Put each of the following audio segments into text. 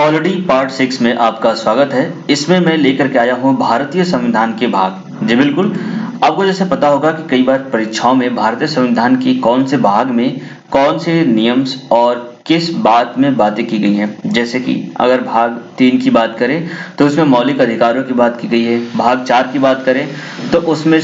Already part 6 में आपका स्वागत है। इसमें मैं लेकर के आया हूँ भारतीय संविधान के भाग। जी बिल्कुल, आपको जैसे पता होगा कि कई बार परीक्षाओं में भारतीय संविधान की कौन से भाग में कौन से नियम्स और किस बात में बातें की गई हैं। जैसे कि अगर भाग 3 की बात करें तो उसमें मौलिक अधिकारों की बात की गई है। भाग 4 की बात करें तो उसमें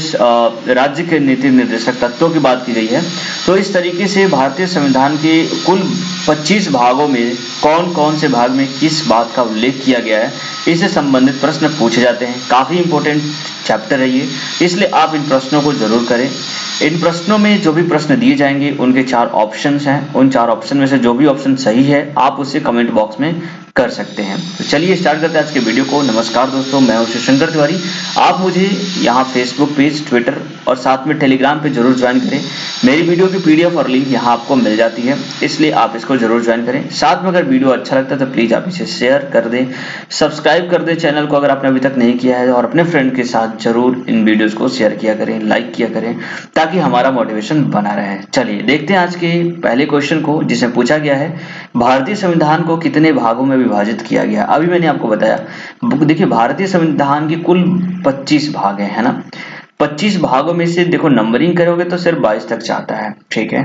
राज्य के नीति निर्देशक तत्वों की बात की गई है। तो इस तरीके से भारतीय संविधान के कुल 25 भागों में कौन कौन से भाग में किस बात का उल्लेख किया गया है, इससे संबंधित प्रश्न पूछे जाते हैं। काफी इंपॉर्टेंट चैप्टर है ये, इसलिए आप इन प्रश्नों को जरूर करें। इन प्रश्नों में जो भी प्रश्न दिए जाएंगे उनके 4 ऑप्शंस हैं। उन 4 ऑप्शन में से जो भी ऑप्शन सही है आप उसे कमेंट बॉक्स में कर सकते हैं। तो चलिए स्टार्ट करते हैं आज के वीडियो को। नमस्कार दोस्तों, मैं हूं शिवशंकर तिवारी। आप मुझे यहाँ फेसबुक पेज, ट्विटर और साथ में टेलीग्राम पे जरूर ज्वाइन करें। मेरी वीडियो की पीडीएफ और लिंक यहाँ आपको मिल जाती है, इसलिए आप इसको जरूर ज्वाइन करें। साथ में अगर वीडियो अच्छा लगता है तो प्लीज आप इसे शेयर कर दें, सब्सक्राइब कर दें चैनल को अगर आपने अभी तक नहीं किया है, और अपने फ्रेंड के साथ जरूर इन वीडियोस को शेयर किया करें, लाइक किया करें, ताकि हमारा मोटिवेशन बना रहे। चलिए देखते हैं आज के पहले क्वेश्चन को, जिसमें पूछा गया है भारतीय संविधान को कितने भागों में विभाजित किया गया। अभी मैंने आपको बताया, देखिए भारतीय संविधान के कुल 25 भाग है ना। 25 भागों में से देखो नंबरिंग करोगे तो सिर्फ 22 तक जाता है, ठीक है।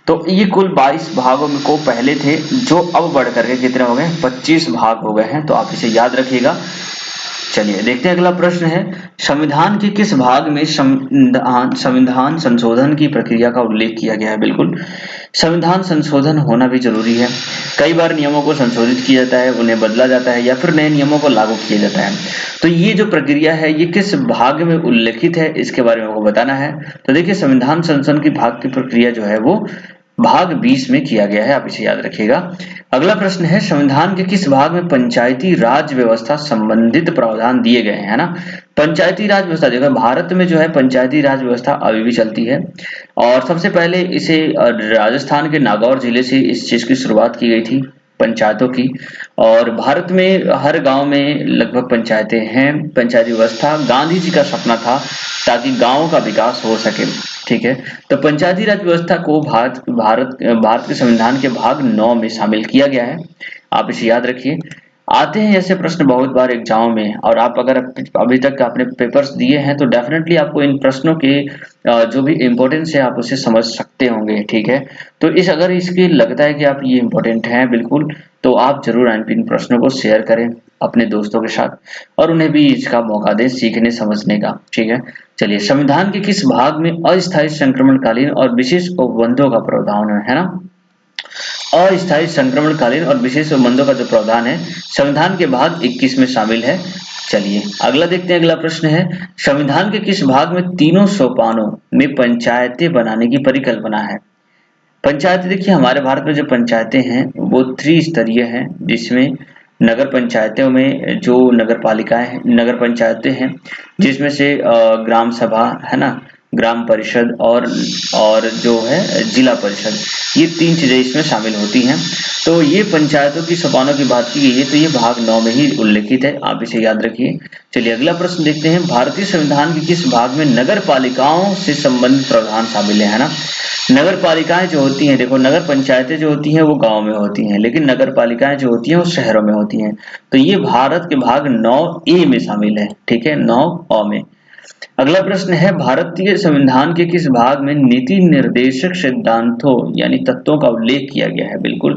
तो ये कुल 22 भागों में को पहले थे, जो अब बढ़ करके कितने हो गए, 25 भाग हो गए हैं। तो आप इसे याद रखिएगा। चलिए देखते हैं अगला प्रश्न है, संविधान के किस भाग में संविधान संशोधन की प्रक्रिया का उल्लेख किया गया है। बिल्कुल, संविधान संशोधन होना भी जरूरी है। कई बार नियमों को संशोधित किया जाता है, उन्हें बदला जाता है या फिर नए नियमों को लागू किया जाता है। तो ये जो प्रक्रिया है ये किस भाग में उल्लेखित है, इसके बारे में आपको बताना है। तो देखिए संविधान संशोधन की भाग की प्रक्रिया जो है वो भाग 20 में किया गया है, आप इसे याद रखिएगा। अगला प्रश्न है, संविधान के किस भाग में पंचायती राज व्यवस्था संबंधित प्रावधान दिए गए हैं ना। पंचायती राज व्यवस्था, देखो भारत में जो है पंचायती राज व्यवस्था अभी भी चलती है, और सबसे पहले इसे राजस्थान के नागौर जिले से इस चीज की शुरुआत की गई थी, पंचायतों की। और भारत में हर गांव में लगभग पंचायतें हैं। पंचायती व्यवस्था गांधी जी का सपना था ताकि गांवों का विकास हो सके, ठीक है। तो पंचायती राज व्यवस्था को भारत के संविधान के भाग 9 में शामिल किया गया है, आप इसे याद रखिए। आते हैं ऐसे प्रश्न बहुत बार एग्जाम में, और आप अगर अभी तक आपने पेपर्स दिए हैं तो डेफिनेटली आपको इन प्रश्नों के जो भी इम्पोर्टेंस है आप उसे समझ सकते होंगे, ठीक है। तो अगर इसके लगता है कि आप ये इम्पोर्टेंट हैं बिल्कुल, तो आप जरूर इन प्रश्नों को शेयर करें अपने दोस्तों के साथ, और उन्हें भी इसका मौका दें सीखने समझने का, ठीक है। चलिए, संविधान के किस भाग में अस्थायी संक्रमणकालीन और विशेष उपबंधों का प्रावधान है ना। अस्थायी संक्रमणकालीन और विशेष उपबंधों का जो प्रावधान है संविधान के भाग 21 में शामिल है। चलिए अगला देखते हैं। अगला प्रश्न है, संविधान के किस भाग में तीनों सोपानों में पंचायतें बनाने की परिकल्पना है। पंचायतें, देखिए हमारे भारत में जो पंचायतें हैं वो त्रिस्तरीय हैं, जिसमें नगर पंचायतों में जो नगर पालिकाएं हैं, नगर पंचायतें हैं, जिसमें से ग्राम सभा है ना, ग्राम परिषद और जो है जिला परिषद, ये 3 चीजें इसमें शामिल होती हैं। तो ये पंचायतों की सोपानों की बात की गई है, तो ये भाग 9 में ही उल्लेखित है, आप इसे याद रखिए। चलिए अगला प्रश्न देखते हैं, भारतीय संविधान के किस भाग में नगर पालिकाओं से संबंधित प्रावधान शामिल है ना। नगर पालिकाएं जो होती हैं, देखो नगर पंचायतें जो होती हैं वो गांव में होती हैं, लेकिन नगर पालिकाएं जो होती हैं वो शहरों में होती हैं। तो ये भारत के भाग 9A में शामिल है, ठीक है, 9A में। अगला प्रश्न है, भारतीय संविधान के किस भाग में नीति निर्देशक सिद्धांतों यानी तत्वों का उल्लेख किया गया है। बिल्कुल,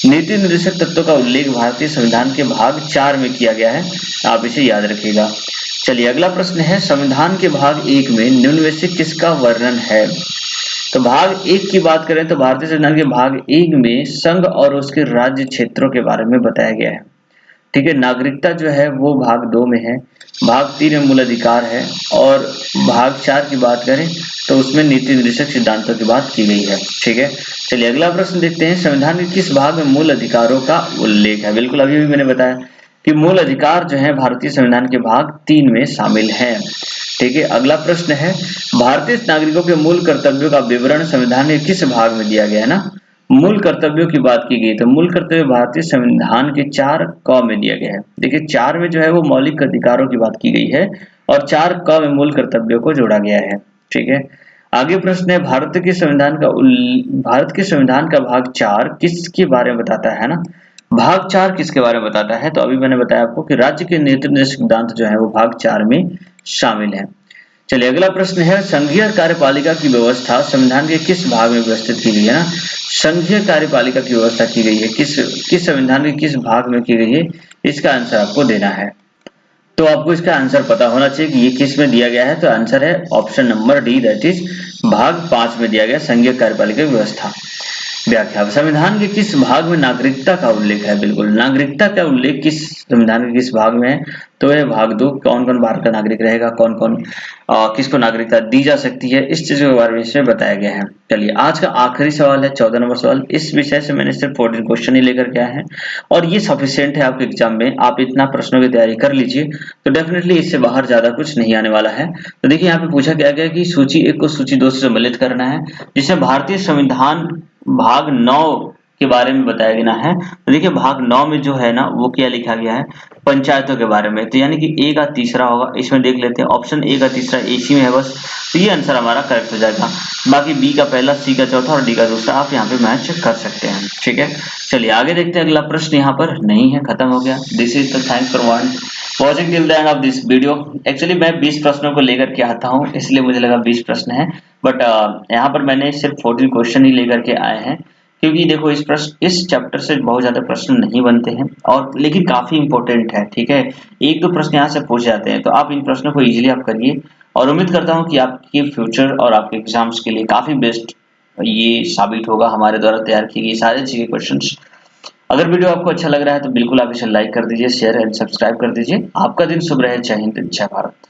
नीति निर्देशक तत्वों का उल्लेख भारतीय संविधान के भाग 4 में किया गया है, आप इसे याद रखिएगा। चलिए अगला प्रश्न है, संविधान के भाग 1 में निम्न में से किसका वर्णन है। तो भाग 1 की बात करें तो भारतीय संविधान के भाग 1 में संघ और उसके राज्य क्षेत्रों के बारे में बताया गया है, ठीक है। नागरिकता जो है वो भाग 2 में है, भाग 3 में मूल अधिकार है, और भाग 4 की बात करें तो उसमें नीति निर्देशक सिद्धांतों की बात की गई है, ठीक है। चलिए अगला प्रश्न देखते हैं, संविधान के किस भाग में मूल अधिकारों का उल्लेख है। बिल्कुल, अभी भी मैंने बताया कि मूल अधिकार जो है भारतीय संविधान के भाग 3 में शामिल है, ठीक है। अगला प्रश्न है, भारतीय नागरिकों के मूल कर्तव्यों का विवरण संविधान के किस भाग में दिया गया है ना। मूल कर्तव्यों की बात की गई तो मूल कर्तव्य भारतीय संविधान के 4 में दिया गया है। देखिए 4 में जो है वो मौलिक अधिकारों की बात की गई है, और 4 में मूल कर्तव्यों को जोड़ा गया है, ठीक है। आगे प्रश्न है, भारत के संविधान का भाग 4 किसके बारे में बताता है ना। भाग 4 किसके बारे में बताता है? तो अभी मैंने बताया आपको कि राज्य के नेतृत्व सिद्धांत जो है वो भाग 4 में शामिल है। चलिए अगला प्रश्न है, संघीय कार्यपालिका की व्यवस्था संविधान के किस भाग में व्यवस्थित की गई है ना? संघीय कार्यपालिका की व्यवस्था की गई है किस संविधान के किस भाग में की गई है? इसका आंसर आपको देना है। तो आपको इसका आंसर पता होना चाहिए कि ये किस में दिया गया है। तो आंसर है option number D, that is भाग 5 में दिया गया संघीय कार्यपालिका व्यवस्था। व्याख्या, संविधान के किस भाग में नागरिकता का उल्लेख है? बिल्कुल, नागरिकता का उल्लेख किस संविधान के किस भाग में है? तो यह भाग 2, कौन कौन भारत का नागरिक रहेगा, कौन कौन किसको नागरिकता दी जा सकती है, इस चीज के बारे में इसमें बताया गया है। चलिए आज का आखिरी सवाल है 14 नंबर सवाल। इस विषय से मैंने सिर्फ 14 क्वेश्चन ही लेकर के आया है और ये सफिशिएंट है आपके एग्जाम में। आप इतना प्रश्नों की तैयारी कर लीजिए तो डेफिनेटली इससे बाहर ज्यादा कुछ नहीं आने वाला है। तो देखिए यहाँ पे पूछा गया कि सूची 1 को सूची 2 से सम्मिलित करना है, जिसमें भारतीय संविधान भाग 9 के बारे में बताया गया है। तो देखिए भाग 9 में जो है ना वो क्या लिखा गया है, पंचायतों के बारे में। तो यानी कि ए का तीसरा होगा, इसमें देख लेते हैं ऑप्शन ए का तीसरा इसी में है बस। तो ये आंसर हमारा करेक्ट हो जाएगा। बाकी बी का पहला, सी का चौथा और डी का दूसरा आप यहाँ पे मैच कर सकते हैं। ठीक है, चलिए आगे देखते हैं। अगला प्रश्न यहाँ पर नहीं है, खत्म हो गया। This is the thanks for watching till the end of this video. Actually मैं 20 प्रश्नों को लेकर के आता हूँ, इसलिए मुझे लगा 20 प्रश्न है, बट यहाँ पर मैंने सिर्फ 14 क्वेश्चन ही लेकर के आए हैं, क्योंकि देखो इस चैप्टर से बहुत ज्यादा प्रश्न नहीं बनते हैं और लेकिन काफी इंपॉर्टेंट है। ठीक है, 1-2 प्रश्न यहाँ से पूछ जाते हैं, तो आप इन प्रश्नों को इजीली आप करिए और उम्मीद करता हूँ कि आपके फ्यूचर और आपके एग्जाम्स के लिए काफी बेस्ट ये साबित होगा हमारे द्वारा तैयार किए गए सारे जीके क्वेश्चंस। अगर वीडियो आपको अच्छा लग रहा है तो बिल्कुल आप इसे लाइक कर दीजिए, शेयर एंड सब्सक्राइब कर दीजिए। आपका दिन शुभ रहे। जय हिंद, जय भारत।